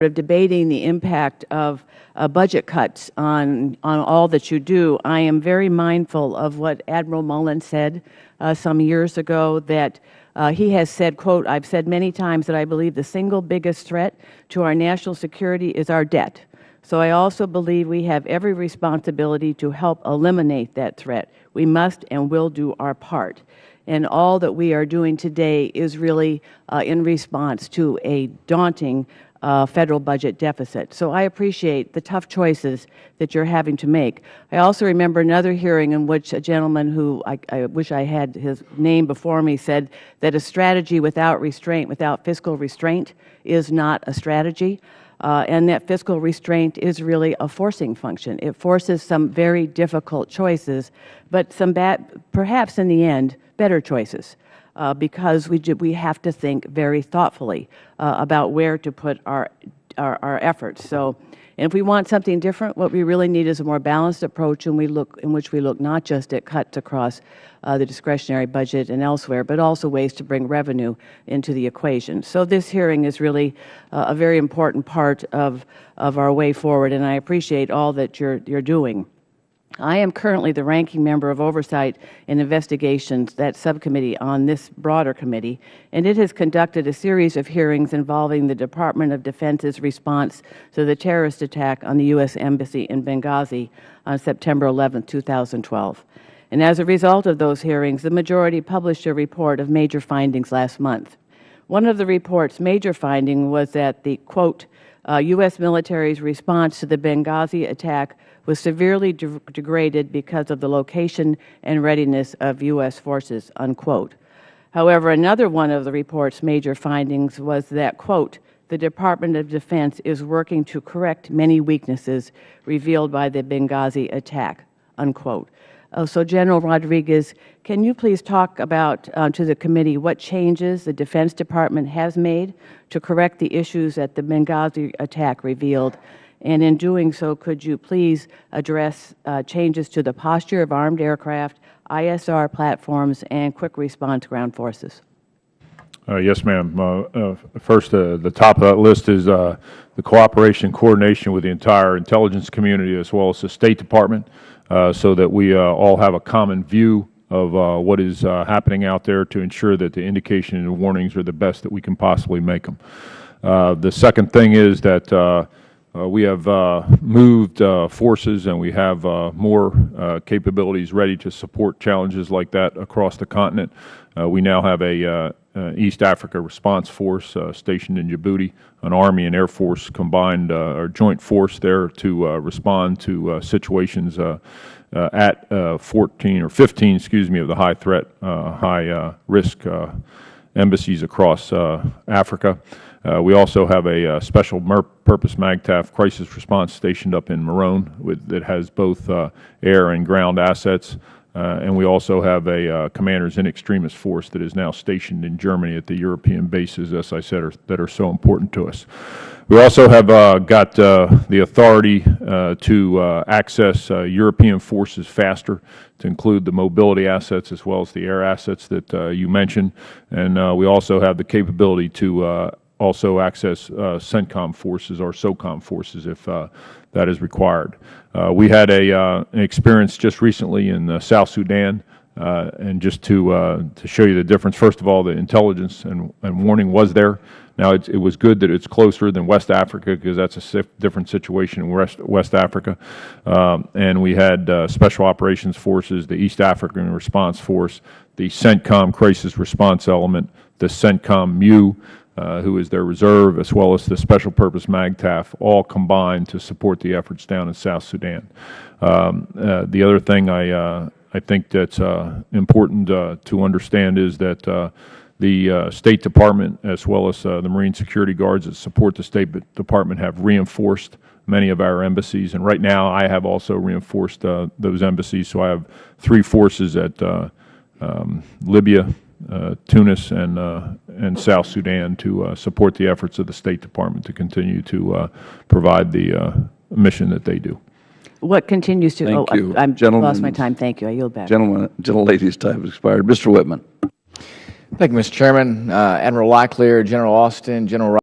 of debating the impact of budget cuts on all that you do, I am very mindful of what Admiral Mullen said some years ago, that he has said, quote, "I've said many times that I believe the single biggest threat to our national security is our debt. So I also believe we have every responsibility to help eliminate that threat. We must and will do our part." And all that we are doing today is really in response to a daunting Federal budget deficit. So I appreciate the tough choices that you're having to make. I also remember another hearing in which a gentleman who I wish I had his name before me said that a strategy without restraint, without fiscal restraint, is not a strategy. And that fiscal restraint is really a forcing function. It forces some very difficult choices, but some perhaps in the end, better choices. Because we have to think very thoughtfully about where to put our efforts. So, and if we want something different, what we really need is a more balanced approach in which we look not just at cuts across the discretionary budget and elsewhere, but also ways to bring revenue into the equation. So this hearing is really a very important part of our way forward, and I appreciate all that you're doing. I am currently the ranking member of Oversight and Investigations, that subcommittee on this broader committee, and it has conducted a series of hearings involving the Department of Defense's response to the terrorist attack on the U.S. Embassy in Benghazi on September 11, 2012. And as a result of those hearings, the majority published a report of major findings last month. One of the report's major findings was that the, quote, U.S. military's response to the Benghazi attack was severely degraded because of the location and readiness of U.S. forces, unquote. However, another one of the report's major findings was that, quote, the Department of Defense is working to correct many weaknesses revealed by the Benghazi attack, unquote. So, General Rodriguez, can you please talk about to the committee what changes the Defense Department has made to correct the issues that the Benghazi attack revealed? And in doing so, could you please address changes to the posture of armed aircraft, ISR platforms, and quick response ground forces? Yes, ma'am. First, the top of that list is the cooperation and coordination with the entire intelligence community as well as the State Department, so that we all have a common view of what is happening out there to ensure that the indication and warnings are the best that we can possibly make them. The second thing is that we have moved forces, and we have more capabilities ready to support challenges like that across the continent. We now have a East Africa Response Force stationed in Djibouti, an Army and Air Force combined or joint force there to respond to situations at 14 or 15, excuse me, of the high threat, high risk embassies across Africa. We also have a special purpose MAGTF crisis response stationed up in Morone that has both air and ground assets. And we also have a commanders in extremis force that is now stationed in Germany at the European bases, as I said, that are so important to us. We also have got the authority to access European forces faster, to include the mobility assets as well as the air assets that you mentioned. And we also have the capability to also access CENTCOM forces or SOCOM forces if that is required. We had an experience just recently in South Sudan, and just to show you the difference, first of all, the intelligence and warning was there. Now, it was good that it's closer than West Africa, because that's a different situation in West Africa. And we had Special Operations Forces, the East African Response Force, the CENTCOM Crisis Response Element, the CENTCOM MU, who is their reserve, as well as the Special Purpose MAGTF, all combined to support the efforts down in South Sudan. The other thing I think that's important to understand is that the State Department, as well as the Marine Security Guards that support the State Department, have reinforced many of our embassies. And right now, I have also reinforced those embassies. So I have 3 forces at Libya, Tunis, and South Sudan to support the efforts of the State Department to continue to provide the mission that they do. What continues to? Thank you. I've lost my time. Thank you. I yield back. Gentlelady's time has expired. Mr. Whitman. Thank you, Mr. Chairman. Admiral Locklear, General Austin, General